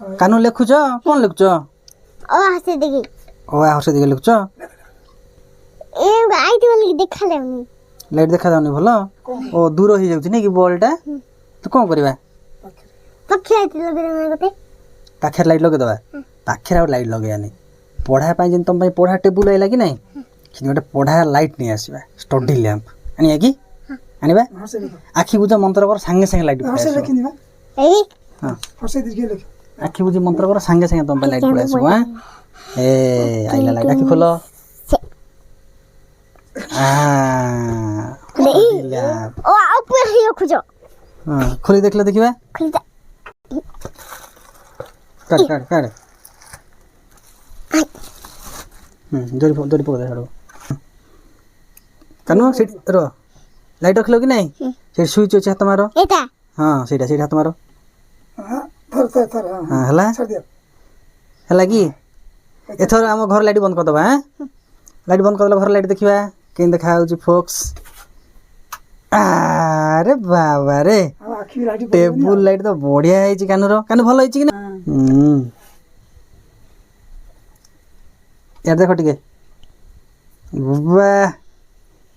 कानू लिखुच कौन लिखुच ओ हसे देखि ओ हसे दिखे लिखुच ए आइति वाली देखा लेनी लाइट देखा जाउनी भलो ओ दूर हो जाउछि नै कि बॉलटा तो कोन करबा पक्षी आइति लगे ना गोटे पाखे लाइट लगे दबा पाखे आ लाइट लगे आनी पढ़ा पाई जन तुम पाई पढ़ा टेबुल आइला कि नै कि गोटे पढ़ा लाइट नै आसीबा स्टडी लैंप आनी कि आनीबा आखि बुझा मंत्र कर संगे संगे लाइट हसे लिखिनिबा ए हां हसे दिखे लिख आखि बुझी मंत्र कर संगे संगे तुम पाई लाइट पड़े आसो हां ए आइला लाइट आखि खोलो आ ओ ऊपर ही खोजो हां खोली देखले देखिबा खोली काट काट काट जोरी जोरी पकड़ दे हाडो कानो सीट रो लाइट रखलो कि नहीं से स्विच अछि हाथ मारो एटा हां सेटा सेटा हाथ मारो हां थर हां हला छोड़ दियो हला की एथर हम घर लाइट बंद कर दबा हां लाइट बंद कर दला घर लाइट देखिबा केन देखा होछि फोक्स अरे बाबा रे आखि लाइट टेबुल लाइट तो बढ़िया है कानू रो कानू भलो है कि ना यार देखो टिके वाह